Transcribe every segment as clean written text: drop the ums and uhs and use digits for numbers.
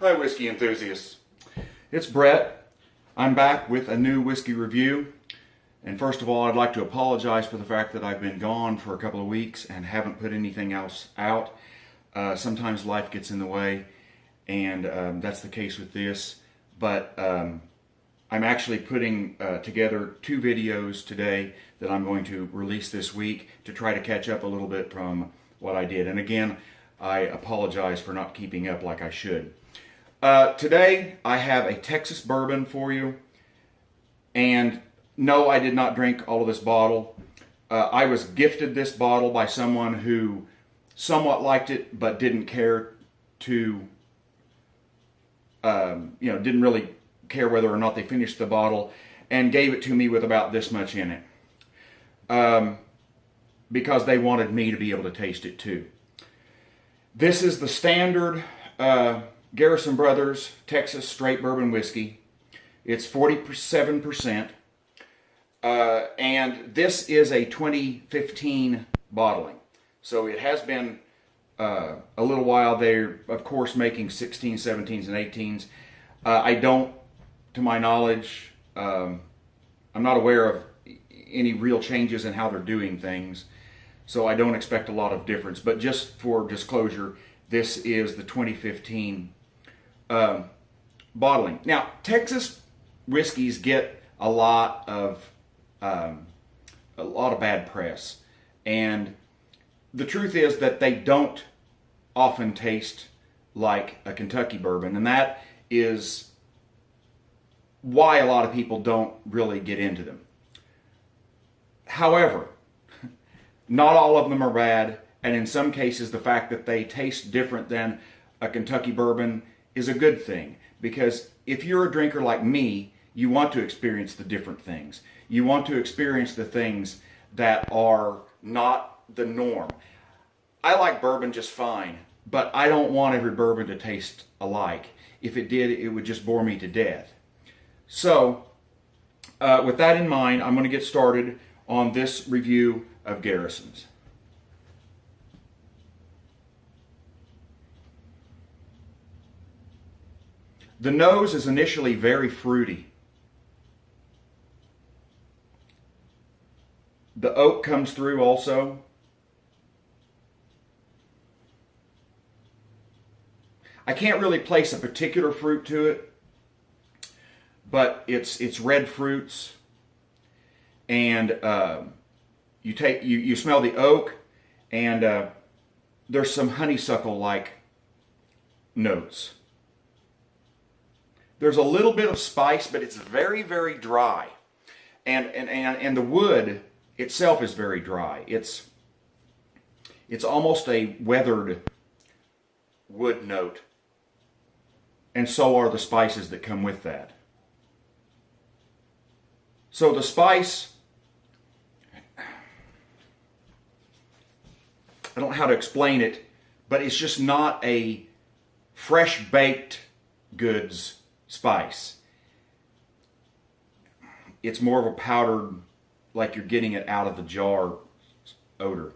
Hi whiskey enthusiasts, it's Brett. I'm back with a new whiskey review, and first of all I'd like to apologize for the fact that I've been gone for a couple of weeks and haven't put anything else out. Sometimes life gets in the way, and that's the case with this, but I'm actually putting together 2 videos today that I'm going to release this week to try to catch up a little bit from what I did. And again, I apologize for not keeping up like I should. Today I have a Texas bourbon for you, and no, I did not drink all of this bottle. I was gifted this bottle by someone who somewhat liked it but didn't care to, didn't really care whether or not they finished the bottle, and gave it to me with about this much in it, because they wanted me to be able to taste it too. This is the standard Garrison Bros Texas straight bourbon whiskey. It's 47%, and this is a 2015 bottling. So it has been a little while. They're, of course, making 16s, 17s, and 18s. I don't, to my knowledge, I'm not aware of any real changes in how they're doing things, so I don't expect a lot of difference. But just for disclosure, this is the 2015 bottling. Now, Texas whiskeys get a lot of bad press, and the truth is that they don't often taste like a Kentucky bourbon, and that is why a lot of people don't really get into them. However, not all of them are bad, and in some cases the fact that they taste different than a Kentucky bourbon is a good thing, because if you're a drinker like me, you want to experience the different things. You want to experience the things that are not the norm. I like bourbon just fine, but I don't want every bourbon to taste alike. If it did, it would just bore me to death. So, with that in mind, I'm going to get started on this review of Garrison's. The nose is initially very fruity. The oak comes through also. I can't really place a particular fruit to it, but it's red fruits, and you smell the oak, and there's some honeysuckle-like notes. There's a little bit of spice, but it's very, very dry, and the wood itself is very dry. It's almost a weathered wood note, and so are the spices that come with that. So the spice, I don't know how to explain it, but it's just not a fresh baked goods spice. It's more of a powdered, like you're getting it out of the jar odor.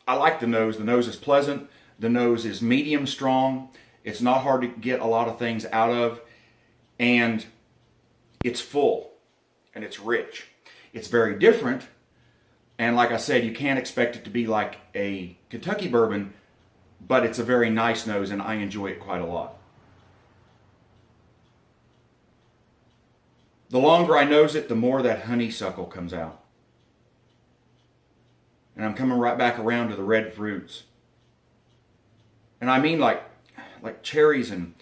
I like the nose. The nose is pleasant. The nose is medium strong. It's not hard to get a lot of things out of, and it's full and it's rich. It's very different, and like I said, you can't expect it to be like a Kentucky bourbon, but it's a very nice nose, and I enjoy it quite a lot. The longer I nose it, the more that honeysuckle comes out. And I'm coming right back around to the red fruits. And I mean like cherries and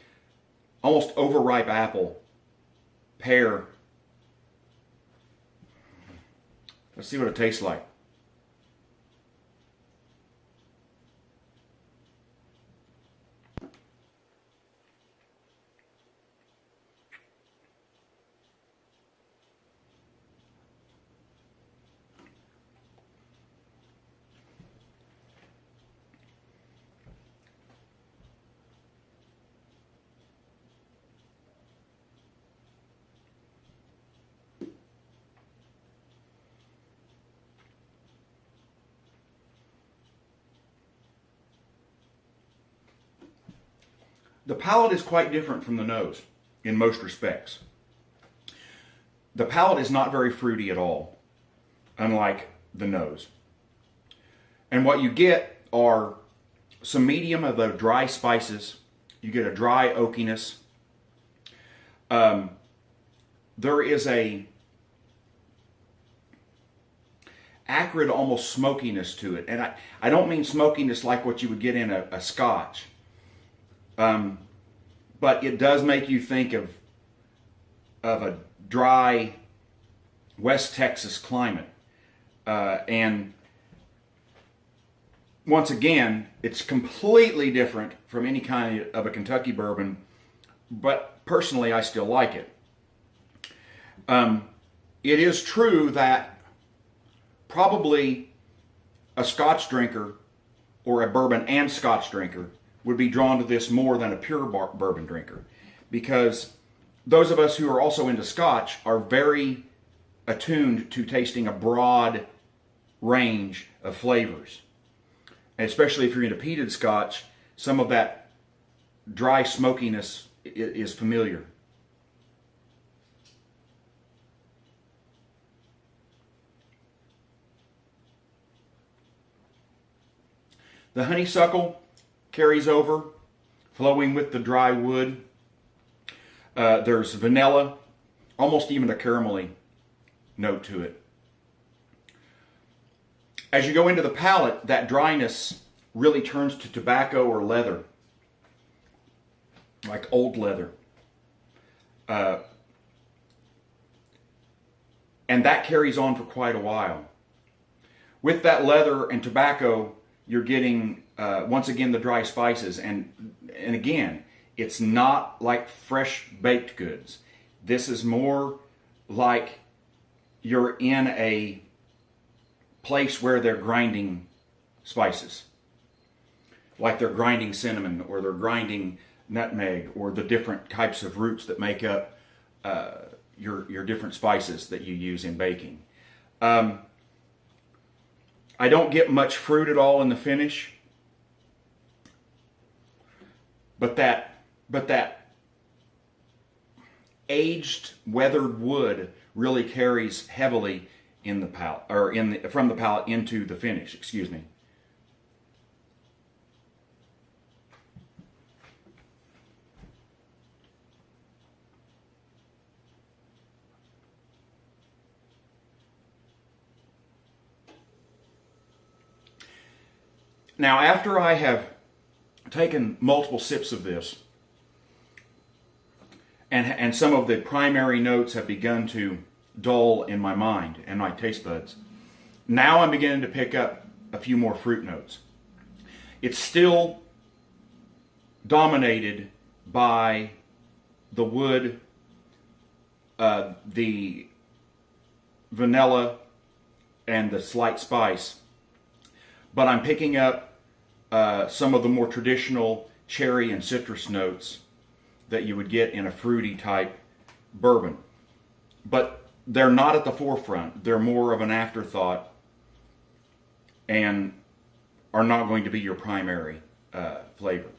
almost overripe apple, pear. Let's see what it tastes like. The palate is quite different from the nose in most respects. The palate is not very fruity at all, unlike the nose. And what you get are some medium of the dry spices. You get a dry oakiness. There is a acrid, almost smokiness to it. And I don't mean smokiness like what you would get in a scotch. But it does make you think of a dry West Texas climate. And once again, it's completely different from any kind of a Kentucky bourbon, but personally I still like it. It is true that probably a Scotch drinker or a bourbon and Scotch drinker would be drawn to this more than a pure bourbon drinker, because those of us who are also into Scotch are very attuned to tasting a broad range of flavors. And especially if you're into peated Scotch, some of that dry smokiness is familiar. The honeysuckle carries over, flowing with the dry wood. There's vanilla, almost even a caramelly note to it. As you go into the palate, that dryness really turns to tobacco or leather, like old leather. And that carries on for quite a while. With that leather and tobacco, you're getting, once again, the dry spices. And again, it's not like fresh baked goods. This is more like you're in a place where they're grinding spices. Like they're grinding cinnamon, or they're grinding nutmeg, or the different types of roots that make up your different spices that you use in baking. I don't get much fruit at all in the finish, but that aged, weathered wood really carries heavily in the palate, or from the palate into the finish. Excuse me. Now, after I have taken multiple sips of this, and some of the primary notes have begun to dull in my mind and my taste buds, now I'm beginning to pick up a few more fruit notes. It's still dominated by the wood, the vanilla, and the slight spice, but I'm picking up some of the more traditional cherry and citrus notes that you would get in a fruity type bourbon. But they're not at the forefront. They're more of an afterthought and are not going to be your primary flavor.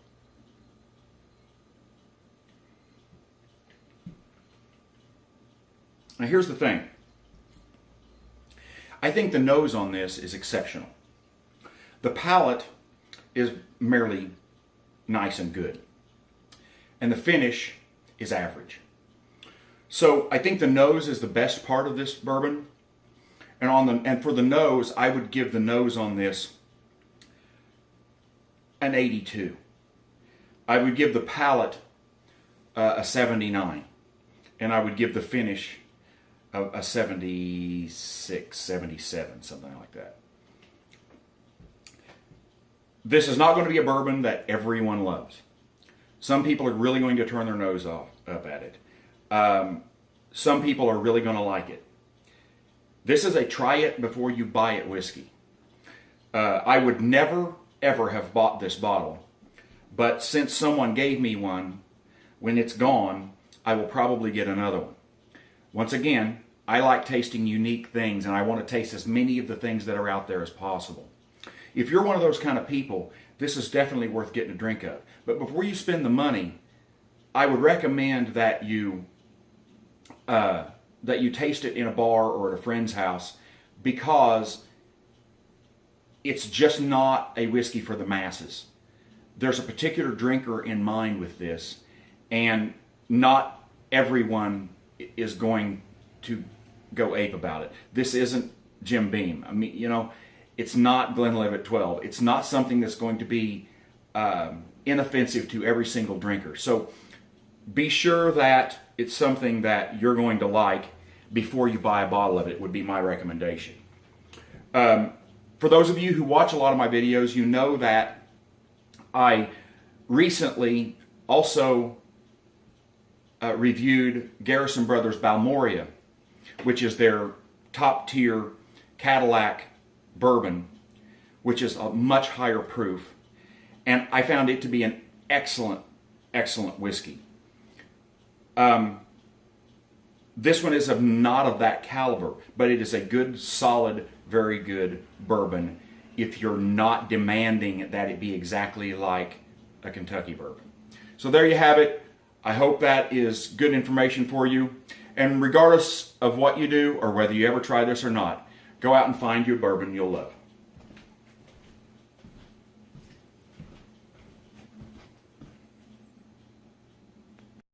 Now here's the thing. I think the nose on this is exceptional. The palate is merely nice and good, and the finish is average. So I think the nose is the best part of this bourbon, and for the nose, I would give the nose on this an 82. I would give the palate a 79, and I would give the finish a 76, 77, something like that. This is not going to be a bourbon that everyone loves. Some people are really going to turn their nose up at it. Some people are really going to like it. This is a try it before you buy it whiskey. I would never, ever have bought this bottle, but since someone gave me one, when it's gone, I will probably get another one. Once again, I like tasting unique things, and I want to taste as many of the things that are out there as possible. If you're one of those kind of people, this is definitely worth getting a drink of. But before you spend the money, I would recommend that you taste it in a bar or at a friend's house, because it's just not a whiskey for the masses. There's a particular drinker in mind with this, and not everyone is going to go ape about it. This isn't Jim Beam. I mean, you know, it's not Glenlivet 12. It's not something that's going to be inoffensive to every single drinker. So be sure that it's something that you're going to like before you buy a bottle of it, would be my recommendation. For those of you who watch a lot of my videos, you know that I recently also reviewed Garrison Bros. Balmoria, which is their top tier Cadillac bourbon, which is a much higher proof. And I found it to be an excellent, excellent whiskey. This one is not of that caliber, but it is a good, solid, very good bourbon if you're not demanding that it be exactly like a Kentucky bourbon. So there you have it. I hope that is good information for you. And regardless of what you do or whether you ever try this or not, go out and find you a bourbon you'll love.